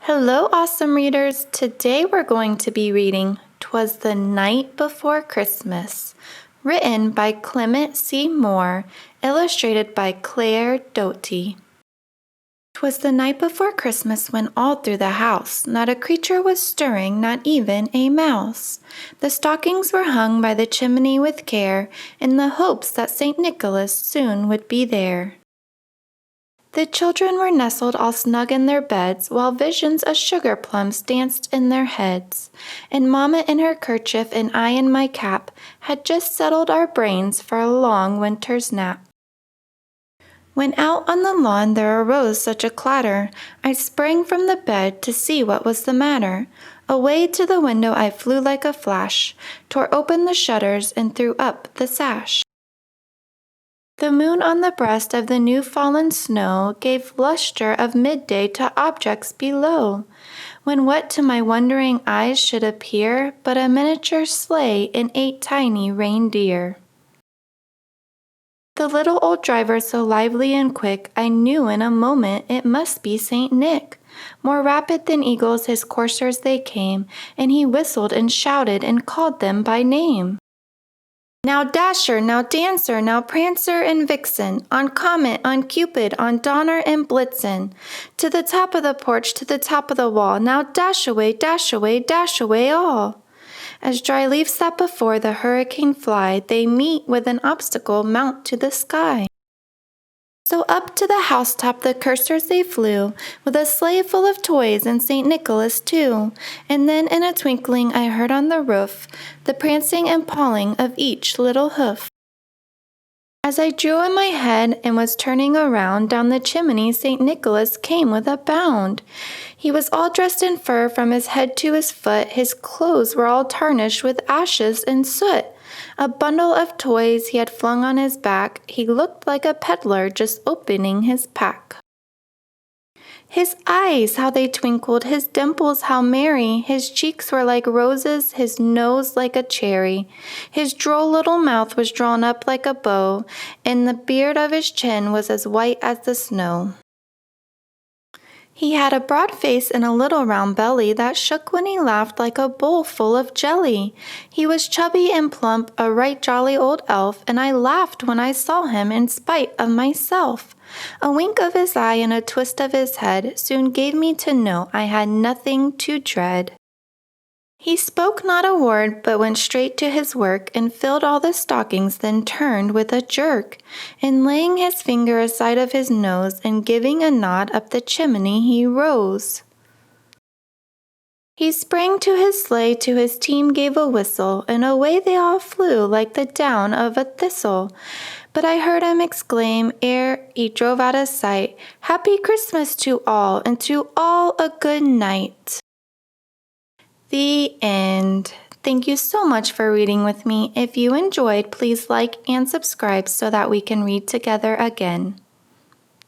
Hello, awesome readers! Today we're going to be reading "'Twas the Night Before Christmas," written by Clement Moore, illustrated by Clare, Doughty. 'Twas the night before Christmas when all through the house not a creature was stirring, not even a mouse. The stockings were hung by the chimney with care, in the hopes that St. Nicholas soon would be there. The children were nestled all snug in their beds, while visions of sugar plums danced in their heads. And Mamma in her kerchief and I in my cap had just settled our brains for a long winter's nap. When out on the lawn there arose such a clatter, I sprang from the bed to see what was the matter. Away to the window I flew like a flash, tore open the shutters and threw up the sash. The moon on the breast of the new-fallen snow gave lustre of midday to objects below, when what to my wondering eyes should appear but a miniature sleigh and 8 tiny reindeer. The little old driver so lively and quick, I knew in a moment it must be St. Nick. More rapid than eagles his coursers they came, and he whistled and shouted and called them by name. Now Dasher, now Dancer, now Prancer and Vixen, on Comet, on Cupid, on Donner and Blitzen, to the top of the porch, to the top of the wall, now dash away, dash away, dash away all. As dry leaves that before the hurricane fly, they meet with an obstacle, mount to the sky. So up to the housetop the coursers they flew, with a sleigh full of toys and St. Nicholas too. And then in a twinkling I heard on the roof the prancing and pawing of each little hoof. As I drew in my head and was turning around, down the chimney St. Nicholas came with a bound. He was all dressed in fur from his head to his foot, his clothes were all tarnished with ashes and soot. A bundle of toys he had flung on his back, he looked like a peddler just opening his pack. His eyes, how they twinkled, his dimples how merry, his cheeks were like roses, his nose like a cherry. His droll little mouth was drawn up like a bow, and the beard of his chin was as white as the snow. He had a broad face and a little round belly that shook when he laughed like a bowl full of jelly. He was chubby and plump, a right jolly old elf, and I laughed when I saw him in spite of myself. A wink of his eye and a twist of his head soon gave me to know I had nothing to dread. He spoke not a word, but went straight to his work, and filled all the stockings, then turned with a jerk, and laying his finger aside of his nose, and giving a nod up the chimney he rose. He sprang to his sleigh, to his team gave a whistle, and away they all flew like the down of a thistle. But I heard him exclaim, ere he drove out of sight, "Happy Christmas to all, and to all a good night." The end. Thank you so much for reading with me. If you enjoyed, please like and subscribe so that we can read together again.